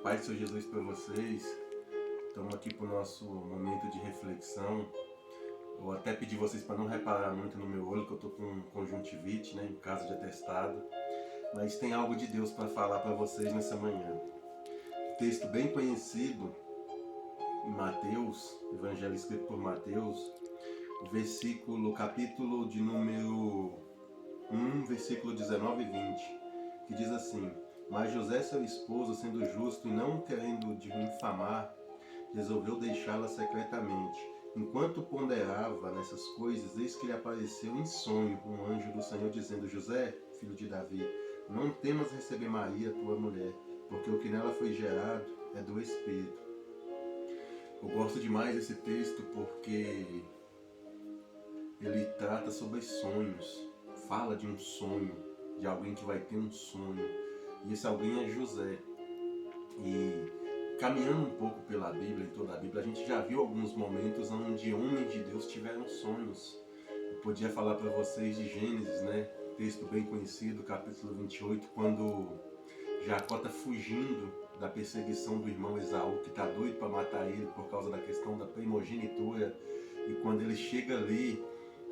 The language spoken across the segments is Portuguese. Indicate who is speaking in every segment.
Speaker 1: Pai do Senhor Jesus para vocês. Estamos aqui para o nosso momento de reflexão. Eu até pedi vocês para não reparar muito no meu olho, que eu estou com conjuntivite, né, em caso de atestado. Mas tem algo de Deus para falar para vocês nessa manhã. Texto bem conhecido em Mateus, Evangelho escrito por Mateus, capítulo de número 1, versículo 19 e 20, que diz assim: Mas José, seu esposo, sendo justo e não querendo de infamar, resolveu deixá-la secretamente. Enquanto ponderava nessas coisas, eis que lhe apareceu em sonho um anjo do Senhor, dizendo: José, filho de Davi, não temas receber Maria, tua mulher, porque o que nela foi gerado é do Espírito. Eu gosto demais desse texto porque ele trata sobre sonhos, fala de um sonho, de alguém que vai ter um sonho, e esse alguém é José. E caminhando um pouco pela Bíblia, em toda a Bíblia, a gente já viu alguns momentos onde homens de Deus tiveram sonhos. Eu podia falar para vocês de Gênesis, né? Texto bem conhecido, capítulo 28, quando Jacó está fugindo da perseguição do irmão Esaú, que está doido para matar ele por causa da questão da primogenitura. E quando ele chega ali,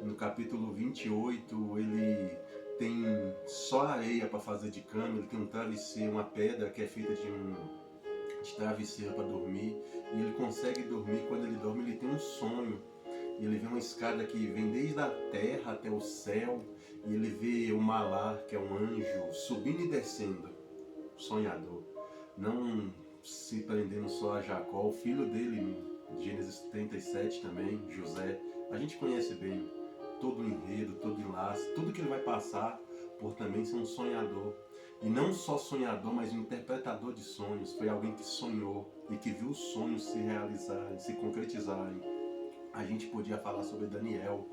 Speaker 1: no capítulo 28, ele tem só areia para fazer de cama, ele tem um travesseiro, uma pedra que é feita de travesseiro para dormir, e ele consegue dormir. Quando ele dorme, ele tem um sonho, e ele vê uma escada que vem desde a terra até o céu, e ele vê o Malar, que é um anjo, subindo e descendo, sonhador, não se prendendo só a Jacó, o filho dele, Gênesis 37 também, José, a gente conhece bem todo o enredo, todo o enlace, tudo que ele vai passar por também ser um sonhador. E não só sonhador, mas um interpretador de sonhos. Foi alguém que sonhou e que viu os sonhos se realizarem, se concretizarem. A gente podia falar sobre Daniel.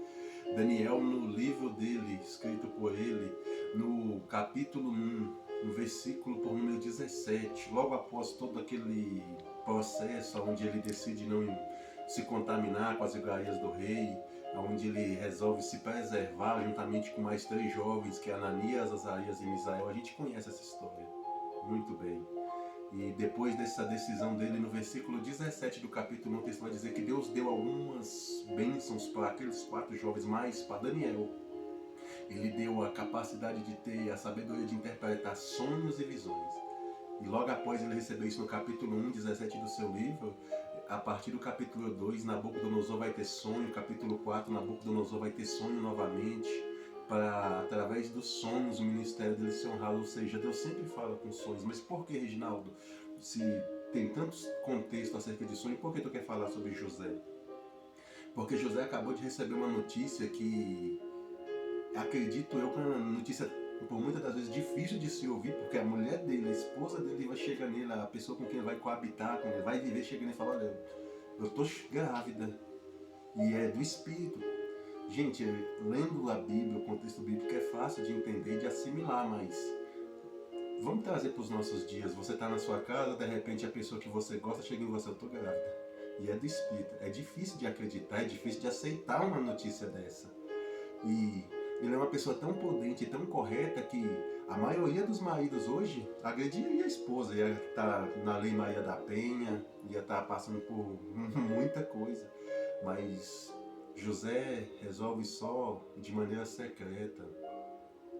Speaker 1: Daniel, no livro dele, escrito por ele, no capítulo 1, no versículo por número 17, logo após todo aquele processo onde ele decide não se contaminar com as iguarias do rei, onde ele resolve se preservar juntamente com mais 3 jovens, que é Ananias, Azarias e Misael. A gente conhece essa história muito bem. E depois dessa decisão dele, no versículo 17 do capítulo 1, o texto vai dizer que Deus deu algumas bênçãos para aqueles 4 jovens, mas para Daniel ele deu a capacidade de ter a sabedoria de interpretar sonhos e visões. E logo após ele receber isso no capítulo 1, 17 do seu livro, a partir do capítulo 2, Nabucodonosor vai ter sonho, capítulo 4, Nabucodonosor vai ter sonho novamente, para, através dos sonhos, o ministério dele ser honrado. Ou seja, Deus sempre fala com sonhos. Mas por que, Reginaldo, se tem tantos contextos acerca de sonho, por que tu quer falar sobre José? Porque José acabou de receber uma notícia que, acredito eu, que é uma notícia por muitas das vezes difícil de se ouvir, porque a mulher dele, a esposa dele, vai chegar nele, a pessoa com quem ele vai coabitar, com ele vai viver, chega nele e fala: olha, eu tô grávida, e é do Espírito. Gente, lendo a Bíblia, o contexto bíblico é fácil de entender e de assimilar, mas vamos trazer para os nossos dias. Você está na sua casa, de repente a pessoa que você gosta chega em você: eu tô grávida, e é do Espírito. É difícil de acreditar, é difícil de aceitar uma notícia dessa. E ele é uma pessoa tão prudente e tão correta que a maioria dos maridos hoje agrediria a esposa, ia estar na Lei Maria da Penha, ia estar passando por muita coisa. Mas José resolve só de maneira secreta.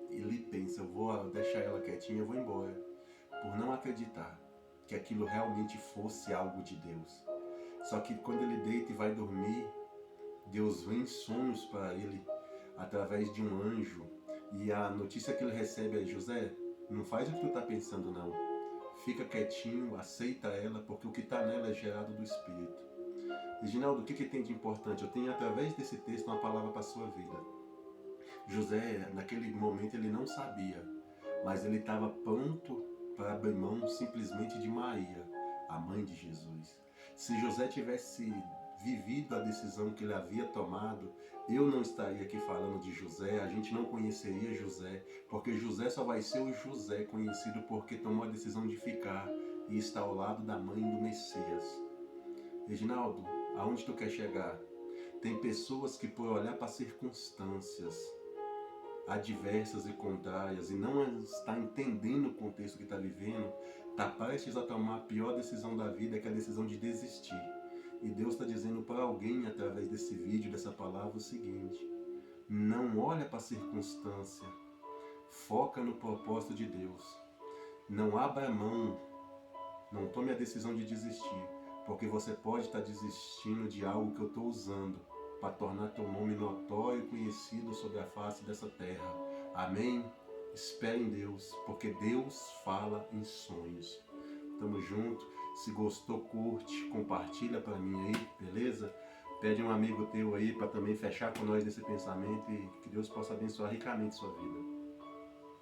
Speaker 1: Ele pensa: eu vou deixar ela quietinha, eu vou embora, por não acreditar que aquilo realmente fosse algo de Deus. Só que quando ele deita e vai dormir, Deus vem em sonhos para ele através de um anjo, e a notícia que ele recebe é: José, não faz o que tu está pensando não, fica quietinho, aceita ela, porque o que está nela é gerado do Espírito. Reginaldo, o que tem de importante? Eu tenho através desse texto uma palavra para a sua vida. José, naquele momento, ele não sabia, mas ele estava pronto para abrir mão simplesmente de Maria, a mãe de Jesus. Se José tivesse vivido a decisão que ele havia tomado, eu não estaria aqui falando de José, a gente não conheceria José, porque José só vai ser o José conhecido porque tomou a decisão de ficar e está ao lado da mãe do Messias. Reginaldo, aonde tu quer chegar? Tem pessoas que, por olhar para circunstâncias adversas e contrárias e não está entendendo o contexto que está vivendo, está prestes a tomar a pior decisão da vida, que é a decisão de desistir. E Deus está dizendo para alguém, através desse vídeo, dessa palavra, o seguinte: não olha para a circunstância, foca no propósito de Deus. Não abra mão, não tome a decisão de desistir, porque você pode estar desistindo de algo que eu estou usando para tornar teu nome notório e conhecido sobre a face dessa terra. Amém? Espere em Deus, porque Deus fala em sonhos. Tamo junto. Se gostou, curte, compartilha para mim aí, beleza? Pede um amigo teu aí para também fechar com nós nesse pensamento e que Deus possa abençoar ricamente sua vida.